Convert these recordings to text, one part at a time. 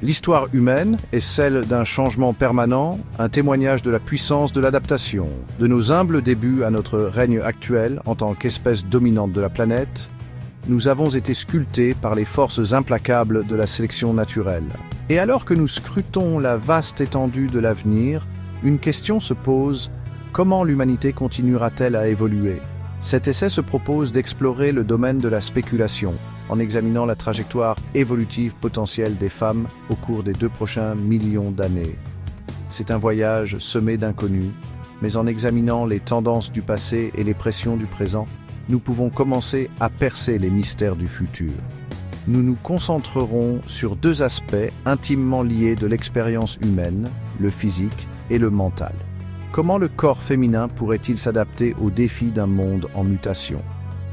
L'histoire humaine est celle d'un changement permanent, un témoignage de la puissance de l'adaptation. De nos humbles débuts à notre règne actuel en tant qu'espèce dominante de la planète, nous avons été sculptés par les forces implacables de la sélection naturelle. Et alors que nous scrutons la vaste étendue de l'avenir, une question se pose: comment l'humanité continuera-t-elle à évoluer? Cet essai se propose d'explorer le domaine de la spéculation, en examinant la trajectoire évolutive potentielle des femmes au cours des 2 prochains millions d'années. C'est un voyage semé d'inconnus, mais en examinant les tendances du passé et les pressions du présent, nous pouvons commencer à percer les mystères du futur. Nous nous concentrerons sur 2 aspects intimement liés de l'expérience humaine, le physique et le mental. Comment le corps féminin pourrait-il s'adapter aux défis d'un monde en mutation?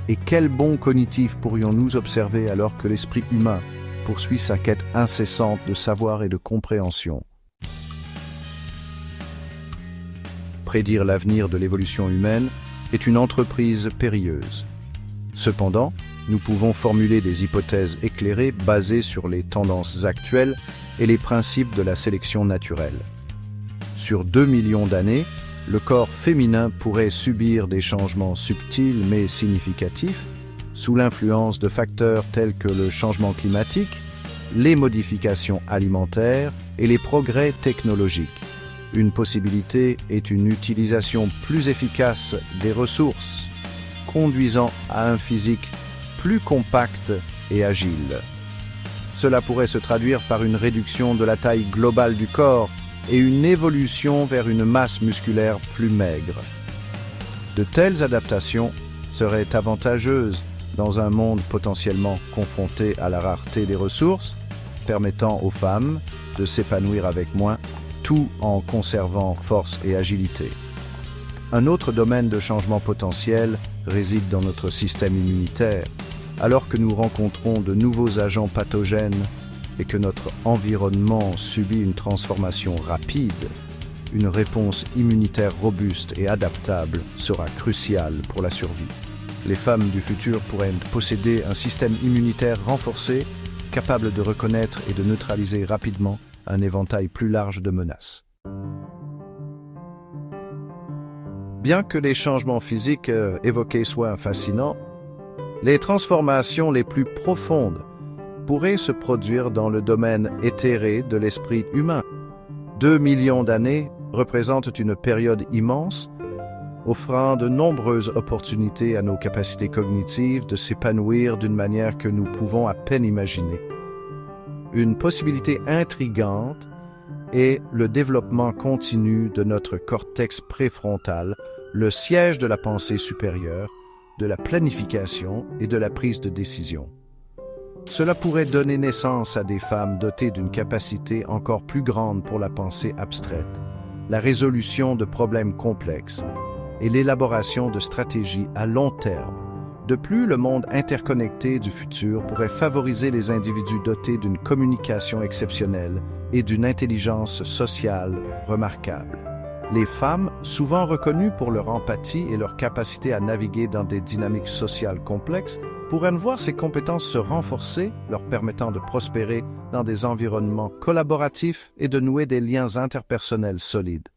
Et quels bons cognitifs pourrions-nous observer alors que l'esprit humain poursuit sa quête incessante de savoir et de compréhension? Prédire l'avenir de l'évolution humaine est une entreprise périlleuse. Cependant, nous pouvons formuler des hypothèses éclairées basées sur les tendances actuelles et les principes de la sélection naturelle. Sur 2 millions d'années, le corps féminin pourrait subir des changements subtils mais significatifs, sous l'influence de facteurs tels que le changement climatique, les modifications alimentaires et les progrès technologiques. Une possibilité est une utilisation plus efficace des ressources, conduisant à un physique plus compact et agile. Cela pourrait se traduire par une réduction de la taille globale du corps et une évolution vers une masse musculaire plus maigre. De telles adaptations seraient avantageuses dans un monde potentiellement confronté à la rareté des ressources, permettant aux femmes de s'épanouir avec moins, tout en conservant force et agilité. Un autre domaine de changement potentiel réside dans notre système immunitaire. Alors que nous rencontrons de nouveaux agents pathogènes et que notre environnement subit une transformation rapide, une réponse immunitaire robuste et adaptable sera cruciale pour la survie. Les femmes du futur pourraient posséder un système immunitaire renforcé, capable de reconnaître et de neutraliser rapidement un éventail plus large de menaces. Bien que les changements physiques évoqués soient fascinants, les transformations les plus profondes pourraient se produire dans le domaine éthéré de l'esprit humain. 2 millions d'années représentent une période immense, offrant de nombreuses opportunités à nos capacités cognitives de s'épanouir d'une manière que nous pouvons à peine imaginer. Une possibilité intrigante est le développement continu de notre cortex préfrontal, le siège de la pensée supérieure, de la planification et de la prise de décision. Cela pourrait donner naissance à des femmes dotées d'une capacité encore plus grande pour la pensée abstraite, la résolution de problèmes complexes et l'élaboration de stratégies à long terme. De plus, le monde interconnecté du futur pourrait favoriser les individus dotés d'une communication exceptionnelle et d'une intelligence sociale remarquable. Les femmes, souvent reconnues pour leur empathie et leur capacité à naviguer dans des dynamiques sociales complexes, pourraient voir ces compétences se renforcer, leur permettant de prospérer dans des environnements collaboratifs et de nouer des liens interpersonnels solides.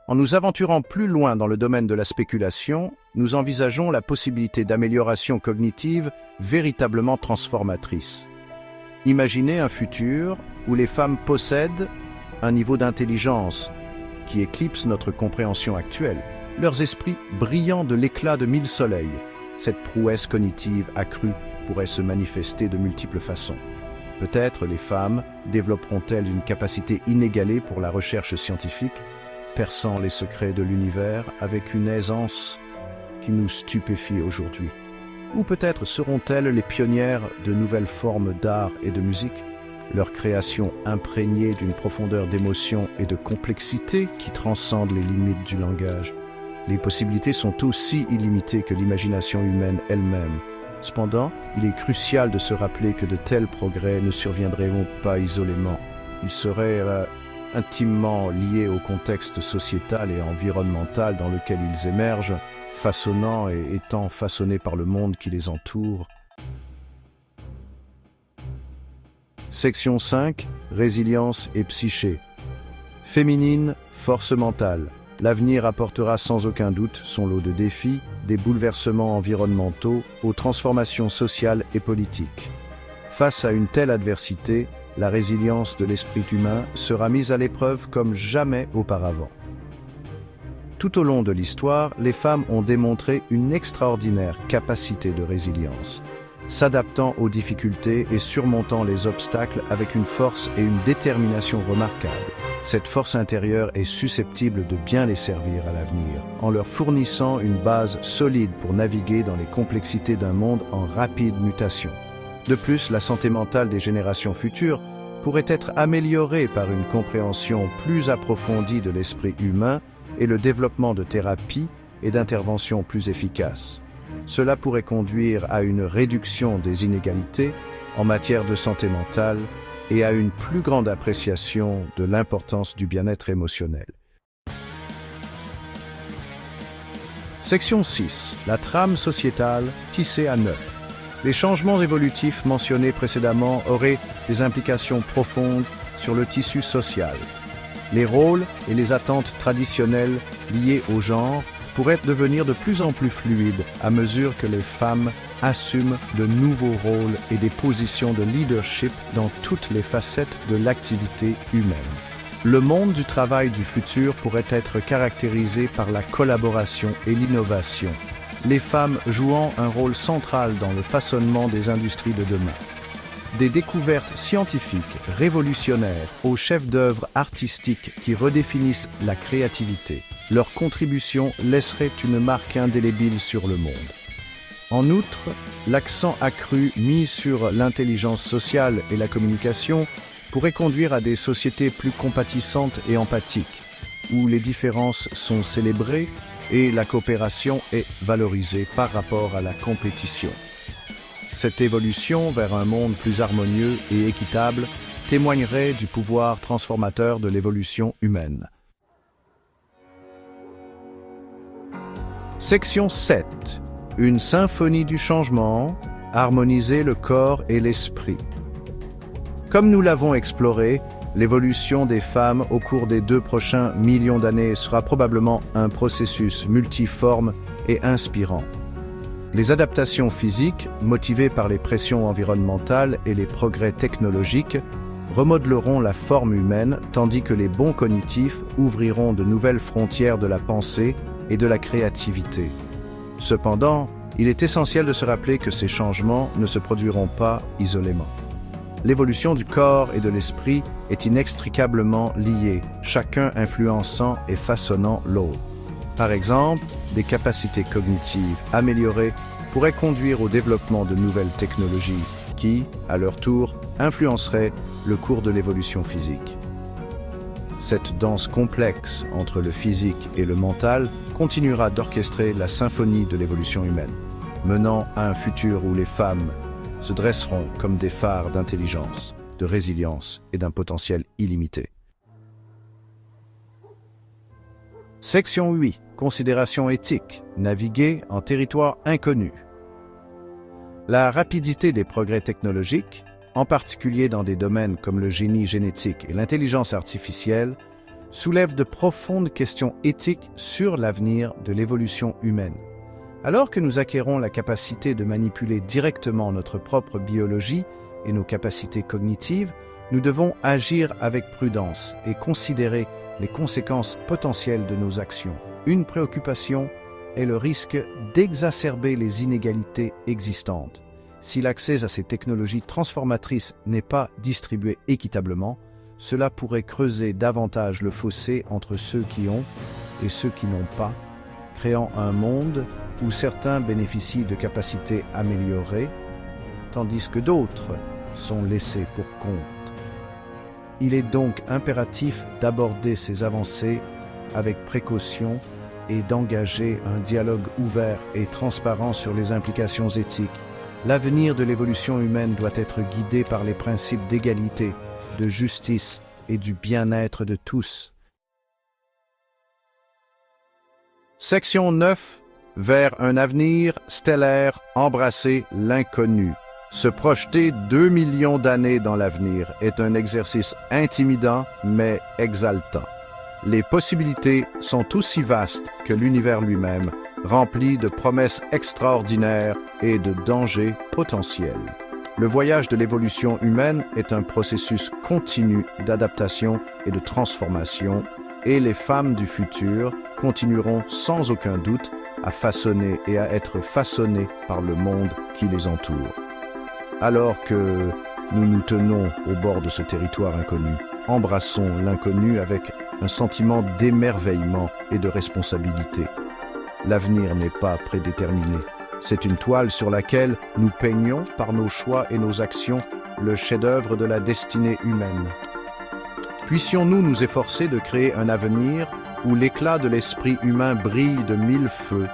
En nous aventurant plus loin dans le domaine de la spéculation, nous envisageons la possibilité d'amélioration cognitive véritablement transformatrice. Imaginez un futur où les femmes possèdent un niveau d'intelligence qui éclipse notre compréhension actuelle, leurs esprits brillant de l'éclat de 1000 soleils. Cette prouesse cognitive accrue pourrait se manifester de multiples façons. Peut-être les femmes développeront-elles une capacité inégalée pour la recherche scientifique, perçant les secrets de l'univers avec une aisance qui nous stupéfie aujourd'hui. Ou peut-être seront-elles les pionnières de nouvelles formes d'art et de musique, leur création imprégnée d'une profondeur d'émotion et de complexité qui transcende les limites du langage. Les possibilités sont aussi illimitées que l'imagination humaine elle-même. Cependant, il est crucial de se rappeler que de tels progrès ne surviendraient pas isolément. Ils seraient intimement liés au contexte sociétal et environnemental dans lequel ils émergent, façonnant et étant façonnés par le monde qui les entoure. Section 5. Résilience et psyché. Féminine, force mentale. L'avenir apportera sans aucun doute son lot de défis, des bouleversements environnementaux aux transformations sociales et politiques. Face à une telle adversité, la résilience de l'esprit humain sera mise à l'épreuve comme jamais auparavant. Tout au long de l'histoire, les femmes ont démontré une extraordinaire capacité de résilience, s'adaptant aux difficultés et surmontant les obstacles avec une force et une détermination remarquables. Cette force intérieure est susceptible de bien les servir à l'avenir, en leur fournissant une base solide pour naviguer dans les complexités d'un monde en rapide mutation. De plus, la santé mentale des générations futures pourrait être améliorée par une compréhension plus approfondie de l'esprit humain et le développement de thérapies et d'interventions plus efficaces. Cela pourrait conduire à une réduction des inégalités en matière de santé mentale et à une plus grande appréciation de l'importance du bien-être émotionnel. Section 6. La trame sociétale tissée à neuf. Les changements évolutifs mentionnés précédemment auraient des implications profondes sur le tissu social. Les rôles et les attentes traditionnelles liées au genre pourraient devenir de plus en plus fluides à mesure que les femmes assument de nouveaux rôles et des positions de leadership dans toutes les facettes de l'activité humaine. Le monde du travail du futur pourrait être caractérisé par la collaboration et l'innovation, les femmes jouant un rôle central dans le façonnement des industries de demain. Des découvertes scientifiques révolutionnaires aux chefs-d'œuvre artistiques qui redéfinissent la créativité. Leur contribution laisserait une marque indélébile sur le monde. En outre, l'accent accru mis sur l'intelligence sociale et la communication pourrait conduire à des sociétés plus compatissantes et empathiques, où les différences sont célébrées et la coopération est valorisée par rapport à la compétition. Cette évolution vers un monde plus harmonieux et équitable témoignerait du pouvoir transformateur de l'évolution humaine. Section 7. Une symphonie du changement, harmoniser le corps et l'esprit. Comme nous l'avons exploré, l'évolution des femmes au cours des 2 prochains millions d'années sera probablement un processus multiforme et inspirant. Les adaptations physiques, motivées par les pressions environnementales et les progrès technologiques, remodeleront la forme humaine, tandis que les bons cognitifs ouvriront de nouvelles frontières de la pensée et de la créativité. Cependant, il est essentiel de se rappeler que ces changements ne se produiront pas isolément. L'évolution du corps et de l'esprit est inextricablement liée, chacun influençant et façonnant l'autre. Par exemple, des capacités cognitives améliorées pourraient conduire au développement de nouvelles technologies qui, à leur tour, influenceraient le cours de l'évolution physique. Cette danse complexe entre le physique et le mental continuera d'orchestrer la symphonie de l'évolution humaine, menant à un futur où les femmes se dresseront comme des phares d'intelligence, de résilience et d'un potentiel illimité. Section 8. Considération éthique. Naviguer en territoire inconnu. La rapidité des progrès technologiques, en particulier dans des domaines comme le génie génétique et l'intelligence artificielle, soulève de profondes questions éthiques sur l'avenir de l'évolution humaine. Alors que nous acquérons la capacité de manipuler directement notre propre biologie et nos capacités cognitives, nous devons agir avec prudence et considérer les conséquences potentielles de nos actions. Une préoccupation est le risque d'exacerber les inégalités existantes. Si l'accès à ces technologies transformatrices n'est pas distribué équitablement, cela pourrait creuser davantage le fossé entre ceux qui ont et ceux qui n'ont pas, créant un monde où certains bénéficient de capacités améliorées, tandis que d'autres sont laissés pour compte. Il est donc impératif d'aborder ces avancées avec précaution et d'engager un dialogue ouvert et transparent sur les implications éthiques. L'avenir de l'évolution humaine doit être guidé par les principes d'égalité, de justice et du bien-être de tous. Section 9. Vers un avenir stellaire, embrasser l'inconnu. Se projeter 2 millions d'années dans l'avenir est un exercice intimidant mais exaltant. Les possibilités sont aussi vastes que l'univers lui-même, rempli de promesses extraordinaires et de dangers potentiels. Le voyage de l'évolution humaine est un processus continu d'adaptation et de transformation, et les femmes du futur continueront sans aucun doute à façonner et à être façonnées par le monde qui les entoure. Alors que nous nous tenons au bord de ce territoire inconnu, embrassons l'inconnu avec un sentiment d'émerveillement et de responsabilité. L'avenir n'est pas prédéterminé. C'est une toile sur laquelle nous peignons par nos choix et nos actions le chef-d'œuvre de la destinée humaine. Puissions-nous nous efforcer de créer un avenir où l'éclat de l'esprit humain brille de 1000 feux,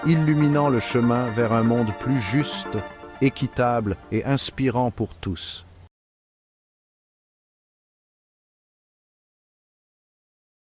illuminant le chemin vers un monde plus juste, équitable et inspirant pour tous.